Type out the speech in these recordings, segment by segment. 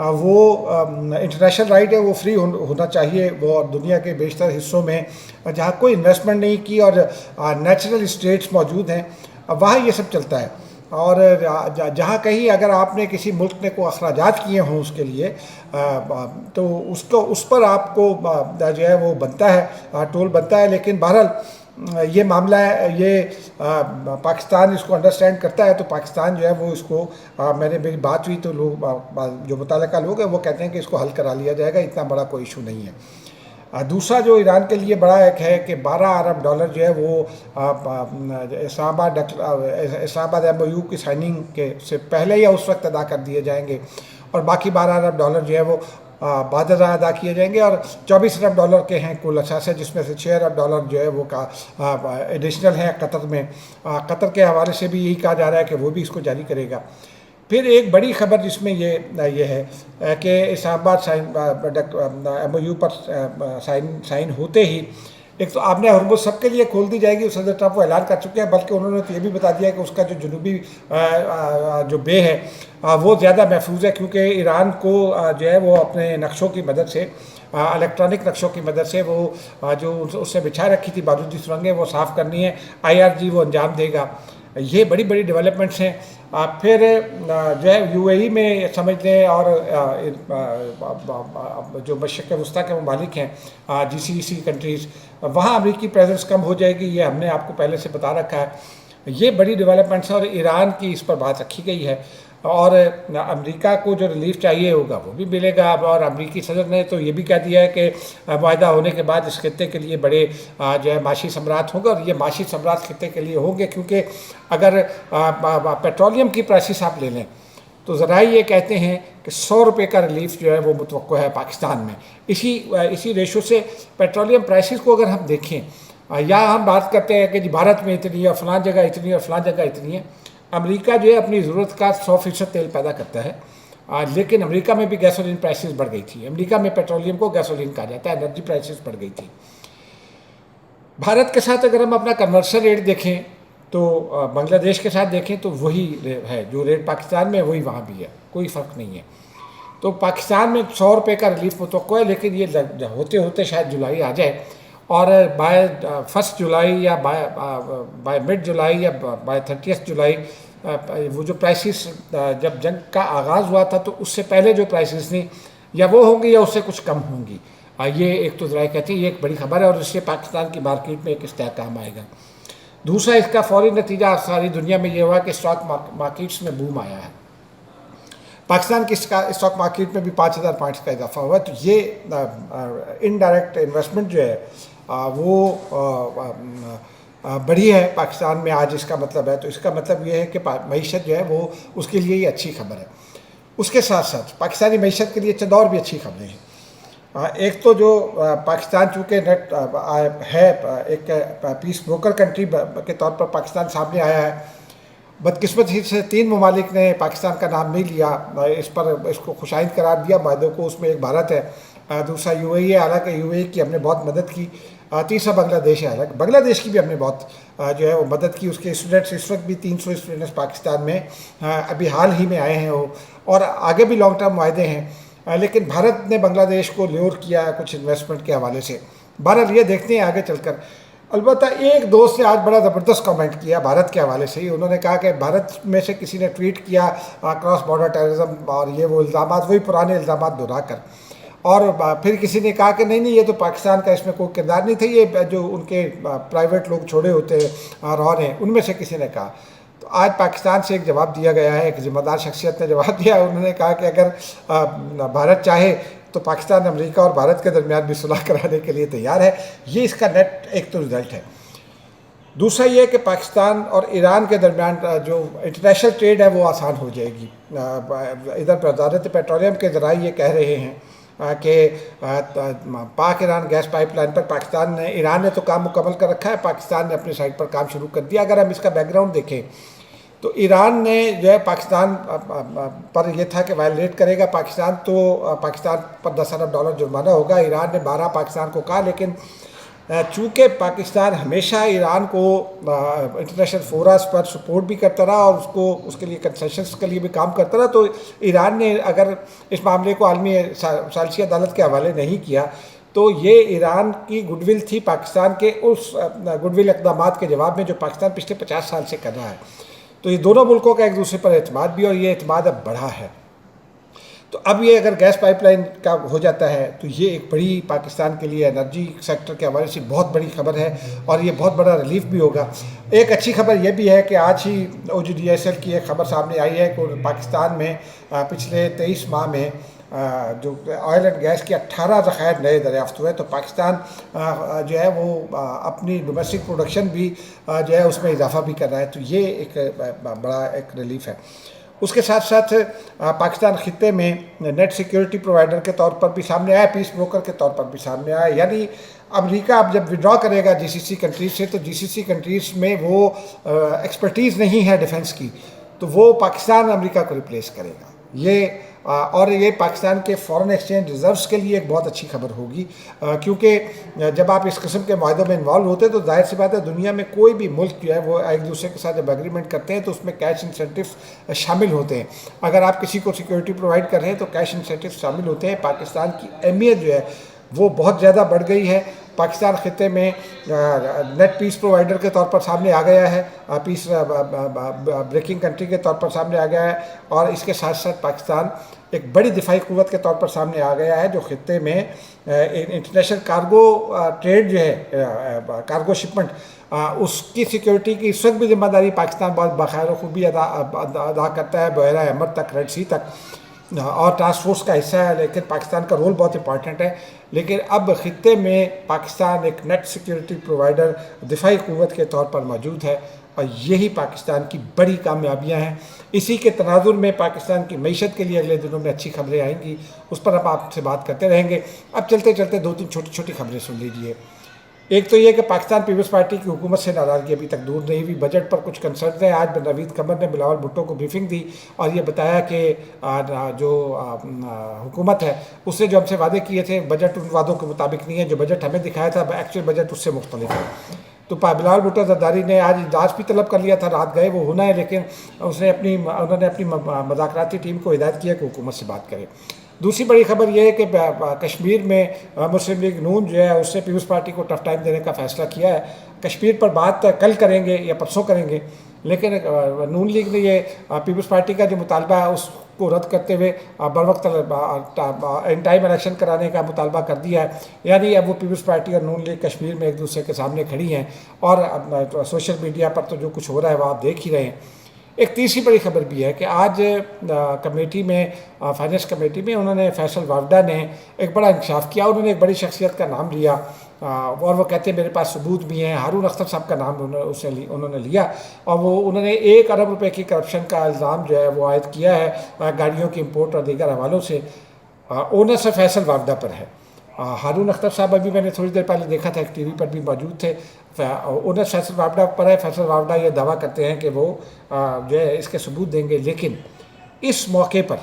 وہ international right ہے وہ فری ہونا چاہیے، وہ دنیا کے بیشتر حصوں میں جہاں کوئی انویسٹمنٹ نہیں کی اور نیچرل اسٹیٹس موجود ہیں وہاں یہ سب چلتا ہے، اور جہاں کہیں اگر آپ نے کسی ملک نے کو اخراجات کیے ہوں اس کے لیے تو اس پر آپ کو جو ہے وہ بنتا ہے، ٹول بنتا ہے، لیکن بہرحال یہ معاملہ ہے، یہ پاکستان اس کو انڈرسٹینڈ کرتا ہے، تو پاکستان جو ہے وہ اس کو میری بات ہوئی تو لوگ جو متعلقہ لوگ ہیں وہ کہتے ہیں کہ اس کو حل کرا لیا جائے گا، اتنا بڑا کوئی ایشو نہیں ہے۔ دوسرا جو ایران کے لیے بڑا ایک ہے کہ 12 ارب ڈالر جو ہے وہ اسلام آباد ایم او یو کی سائننگ کے سے پہلے یا اس وقت ادا کر دیے جائیں گے، اور باقی 12 ارب ڈالر جو ہے وہ بعد ازاں ادا کیے جائیں گے، اور 24 ارب ڈالر کے ہیں کل اثاثے، جس میں سے 6 ارب ڈالر جو ہے وہ ایڈیشنل ہیں قطر میں۔ قطر کے حوالے سے بھی یہی کہا جا رہا ہے کہ وہ بھی اس کو جاری کرے گا۔ پھر ایک بڑی خبر جس میں یہ ہے کہ Islamabad M O U پر سائن ہوتے ہی ایک تو آپ نے ہرمز سب کے لیے کھول دی جائے گی، صدر ٹرمپ وہ اعلان کر چکے ہیں، بلکہ انہوں نے تو یہ بھی بتا دیا کہ اس کا جو جنوبی جو بے ہے وہ زیادہ محفوظ ہے، کیونکہ ایران کو جو ہے وہ اپنے نقشوں کی مدد سے، الیکٹرانک نقشوں کی مدد سے وہ جو اس نے بچھا رکھی تھی بارودی سرنگیں وہ صاف کرنی ہے، IRG وہ انجام دے گا۔ یہ بڑی بڑی ڈیولپمنٹس ہیں۔ پھر جو ہے UAE میں سمجھ لیں، اور جو مشرق وسطیٰ کے ممالک ہیں GCC کنٹریز، وہاں امریکی پریزنس کم ہو جائے گی، یہ ہم نے آپ کو پہلے سے بتا رکھا ہے۔ یہ بڑی ڈیولپمنٹس ہیں، اور ایران کی اس پر بات رکھی گئی ہے، اور امریکہ کو جو ریلیف چاہیے ہوگا وہ بھی ملے گا، اور امریکی صدر نے تو یہ بھی کہہ دیا ہے کہ معاہدہ ہونے کے بعد اس خطے کے لیے بڑے جو ہے معاشی ثمرات ہوں گے، اور یہ معاشی ثمرات خطے کے لیے ہوں گے، کیونکہ اگر پیٹرولیم کی پرائسز آپ لے لیں تو ذرائع یہ کہتے ہیں کہ 100 روپے کا ریلیف جو ہے وہ متوقع ہے پاکستان میں۔ اسی ریشو سے پیٹرولیم پرائسز کو اگر ہم دیکھیں، یا ہم بات کرتے ہیں کہ جی بھارت میں اتنی ہے، فلاں جگہ اتنی ہے، اور فلاں جگہ اتنی ہے، امریکہ جو ہے اپنی ضرورت کا 100% تیل پیدا کرتا ہے، لیکن امریکہ میں بھی گیسولین پرائسز بڑھ گئی تھی۔ امریکہ میں پیٹرولیم کو گیسولین کہا جاتا ہے، انرجی پرائسز بڑھ گئی تھی۔ بھارت کے ساتھ اگر ہم اپنا کنورشن ریٹ دیکھیں تو بنگلہ دیش کے ساتھ دیکھیں تو وہی ہے، جو ریٹ پاکستان میں وہی وہاں بھی ہے، کوئی فرق نہیں ہے۔ تو پاکستان میں 100 روپے کا ریلیف متوقع ہے، لیکن یہ ہوتے ہوتے شاید جولائی آ جائے، اور بائی 1 جولائی یا بائی مڈ جولائی یا بائی 30 جولائی وہ جو پرائسز جب جنگ کا آغاز ہوا تھا تو اس سے پہلے جو پرائسز تھیں یا وہ ہوں گی یا اس سے کچھ کم ہوں گی۔ یہ ایک تو ذرائع کہتے ہیں، یہ ایک بڑی خبر ہے، اور اس سے پاکستان کی مارکیٹ میں ایک استحکام آئے گا۔ دوسرا اس کا فوری نتیجہ ساری دنیا میں یہ ہوا کہ اسٹاک مارکیٹس میں بوم آیا ہے۔ پاکستان کی اسٹاک مارکیٹ میں بھی 5000 پوائنٹس کا اضافہ ہوا ہے، تو یہ انڈائریکٹ انویسٹمنٹ جو ہے وہ بڑھی ہے پاکستان میں آج، اس کا مطلب ہے، تو اس کا مطلب یہ ہے کہ معیشت جو ہے وہ اس کے لیے یہ اچھی خبر ہے۔ اس کے ساتھ ساتھ پاکستانی معیشت کے لیے چند اور بھی اچھی خبریں ہیں۔ ایک تو جو پاکستان چونکہ نیٹ ہے ایک پیس بروکر کنٹری کے طور پر پاکستان سامنے آیا ہے، بدقسمتی سے 3 ممالک نے پاکستان کا نام نہیں لیا، اس کو خوشائند قرار دیا معاہدوں کو، اس میں ایک بھارت ہے، دوسرا UAE ہے، حالانکہ UAE کی ہم نے بہت مدد کی، تیسرا بنگلہ دیش ہے، حالانکہ بنگلہ دیش کی بھی ہم نے بہت جو ہے وہ مدد کی، اس کے اسٹوڈنٹس اس وقت بھی 300 اسٹوڈنٹس پاکستان میں ابھی حال ہی میں آئے ہیں وہ، اور آگے بھی لانگ ٹرم معاہدے ہیں، لیکن بھارت نے بنگلہ دیش کو لیور کیا ہے کچھ انویسٹمنٹ کے حوالے سے۔ بہرحال یہ دیکھتے ہیں آگے چل کر۔ البتہ ایک دوست نے آج بڑا زبردست کامنٹ کیا بھارت کے حوالے سے ہی، انہوں نے کہا کہ بھارت میں سے کسی نے ٹویٹ کیا کراس بارڈر ٹیررزم اور یہ وہ الزامات، وہی پرانے الزامات دہرا کر، اور پھر کسی نے کہا کہ نہیں یہ تو پاکستان کا اس میں کوئی کردار نہیں تھا، یہ جو ان کے پرائیویٹ لوگ چھوڑے ہوتے رہے ہیں ان میں سے کسی نے کہا۔ تو آج پاکستان سے ایک جواب دیا گیا ہے، ایک ذمہ دار شخصیت نے جواب دیا، انہوں نے کہا کہ اگر بھارت چاہے تو پاکستان امریکہ اور بھارت کے درمیان بھی صلح کرانے کے لیے تیار ہے۔ یہ اس کا نیٹ ایک تو رزلٹ ہے۔ دوسرا یہ کہ پاکستان اور ایران کے درمیان جو انٹرنیشنل ٹریڈ ہے وہ آسان ہو جائے گی۔ ادھر وزارت پیٹرولیم کے ذرائع یہ کہہ رہے ہیں کہ پاک ایران گیس پائپ لائن پر ایران نے تو کام مکمل کر رکھا ہے، پاکستان نے اپنی سائٹ پر کام شروع کر دیا۔ اگر ہم اس کا بیک گراؤنڈ دیکھیں تو ایران نے جو ہے پاکستان پر یہ تھا کہ وائلیٹ کرے گا پاکستان، تو پاکستان پر 10 ارب ڈالر جرمانہ ہوگا۔ ایران نے 12 پاکستان کو کہا، لیکن چونکہ پاکستان ہمیشہ ایران کو انٹرنیشنل فورمز پر سپورٹ بھی کرتا رہا اور اس کے لیے کنسیشنز کے لیے بھی کام کرتا رہا، تو ایران نے اگر اس معاملے کو عالمی ثالثی عدالت کے حوالے نہیں کیا تو یہ ایران کی گڈ ول تھی پاکستان کے اس گڈ ول اقدامات کے جواب میں جو پاکستان پچھلے 50 سال سے کر رہا ہے۔ تو یہ دونوں ملکوں کا ایک دوسرے پر اعتماد بھی، اور یہ اعتماد اب بڑھا ہے۔ تو اب یہ اگر گیس پائپ لائن کا ہو جاتا ہے تو یہ ایک بڑی پاکستان کے لیے انرجی سیکٹر کے حوالے سے بہت بڑی خبر ہے، اور یہ بہت بڑا ریلیف بھی ہوگا۔ ایک اچھی خبر یہ بھی ہے کہ آج ہی OGDSL کی ایک خبر سامنے آئی ہے کہ پاکستان میں پچھلے 23 ماہ میں جو آئل اینڈ گیس کے 18 ذخائر نئے دریافت ہوئے، تو پاکستان جو ہے وہ اپنی ڈومیسٹک پروڈکشن بھی جو ہے اس میں اضافہ بھی کر رہا ہے، تو یہ ایک بڑا ایک ریلیف ہے۔ اس کے ساتھ ساتھ پاکستان خطے میں نیٹ سیکیورٹی پرووائڈر کے طور پر بھی سامنے آیا، پیس بروکر کے طور پر بھی سامنے آیا، یعنی امریکہ اب جب وڈرا کرے گا GCC کنٹریز سے تو GCC کنٹریز میں وہ ایکسپرٹیز نہیں ہے ڈیفنس کی، تو وہ پاکستان امریکہ کو ریپلیس کرے گا۔ اور یہ پاکستان کے فارن ایکسچینج ریزروز کے لیے ایک بہت اچھی خبر ہوگی، کیونکہ جب آپ اس قسم کے معاہدوں میں انوالو ہوتے ہیں تو ظاہر سی بات ہے دنیا میں کوئی بھی ملک جو ہے وہ ایک دوسرے کے ساتھ جب ایگریمنٹ کرتے ہیں تو اس میں کیش انسینٹیو شامل ہوتے ہیں۔ اگر آپ کسی کو سیکیورٹی پرووائڈ کر رہے ہیں تو کیش انسینٹیو شامل ہوتے ہیں۔ پاکستان کی اہمیت جو ہے وہ بہت زیادہ بڑھ گئی ہے۔ پاکستان خطے میں نیٹ پیس پرووائڈر کے طور پر سامنے آ گیا ہے، پیس بریکنگ کنٹری کے طور پر سامنے آ گیا ہے، اور اس کے ساتھ ساتھ پاکستان ایک بڑی دفاعی قوت کے طور پر سامنے آ گیا ہے جو خطے میں انٹرنیشنل کارگو ٹریڈ جو ہے، کارگو شپمنٹ، اس کی سیکیورٹی کی اس وقت بھی ذمہ داری پاکستان بہت بخیر و خوبی ادا کرتا ہے، بحیرہ احمر تک، ریڈ سی تک، اور ٹاسک فورس کا حصہ ہے، لیکن پاکستان کا رول بہت امپارٹنٹ ہے۔ لیکن اب خطے میں پاکستان ایک نیٹ سیکیورٹی پرووائڈر، دفاعی قوت کے طور پر موجود ہے، اور یہی پاکستان کی بڑی کامیابیاں ہیں۔ اسی کے تناظر میں پاکستان کی معیشت کے لیے اگلے دنوں میں اچھی خبریں آئیں گی، اس پر اب آپ سے بات کرتے رہیں گے۔ اب چلتے چلتے 2-3 چھوٹی چھوٹی خبریں سن لیجئے۔ ایک تو یہ کہ پاکستان پیپلز پارٹی کی حکومت سے ناراضگی ابھی تک دور نہیں ہوئی، بجٹ پر کچھ کنسرنز ہیں۔ آج نوید قمر نے بلاول بھٹو کو بریفنگ دی اور یہ بتایا کہ جو حکومت ہے اس نے جو ہم سے وعدے کیے تھے بجٹ ان وعدوں کے مطابق نہیں ہے، جو بجٹ ہمیں دکھایا تھا ایکچوئل بجٹ اس سے مختلف ہے۔ تو بلاول بھٹو زرداری نے آج اجلاس بھی طلب کر لیا تھا، رات گئے وہ ہونا ہے، لیکن انہوں نے اپنی مذاکراتی ٹیم کو ہدایت کیا کہ حکومت سے بات کرے۔ دوسری بڑی خبر یہ ہے کہ کشمیر میں مسلم لیگ نون جو ہے اس نے پیپلز پارٹی کو ٹف ٹائم دینے کا فیصلہ کیا ہے۔ کشمیر پر بات کل کریں گے یا پرسوں کریں گے، لیکن نون لیگ نے یہ پیپلز پارٹی کا جو مطالبہ ہے اس کو رد کرتے ہوئے بروقت ان ٹائم الیکشن کرانے کا مطالبہ کر دیا ہے۔ یعنی اب وہ پیپلز پارٹی اور نون لیگ کشمیر میں ایک دوسرے کے سامنے کھڑی ہیں، اور سوشل میڈیا پر تو جو کچھ ہو رہا ہے وہ آپ دیکھ ہی رہے ہیں۔ ایک تیسری بڑی خبر بھی ہے کہ آج کمیٹی میں، فائنانس کمیٹی میں، انہوں نے فیصل وافدہ نے ایک بڑا انکشاف کیا۔ انہوں نے ایک بڑی شخصیت کا نام لیا، اور وہ کہتے ہیں میرے پاس ثبوت بھی ہیں۔ ہارون اختر صاحب کا نام انہوں نے لیا، اور انہوں نے 1 ارب روپے کی کرپشن کا الزام جو ہے وہ عائد کیا ہے گاڑیوں کی امپورٹ اور دیگر حوالوں سے۔ اونر سے فیصل وافدہ پر ہے۔ ہارون اختر صاحب ابھی میں نے تھوڑی دیر پہلے دیکھا تھا، ایک ٹی وی پر بھی موجود تھے، انہیں فیصل وافدہ پر ہے۔ فیصل وافدہ یہ دعویٰ کرتے ہیں کہ وہ جو ہے اس کے ثبوت دیں گے، لیکن اس موقع پر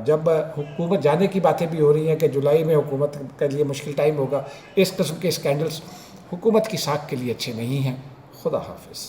جب حکومت جانے کی باتیں بھی ہو رہی ہیں کہ جولائی میں حکومت کے لیے مشکل ٹائم ہوگا، اس قسم کے اسکینڈلز حکومت کی ساکھ کے لیے اچھے نہیں ہیں۔ خدا حافظ۔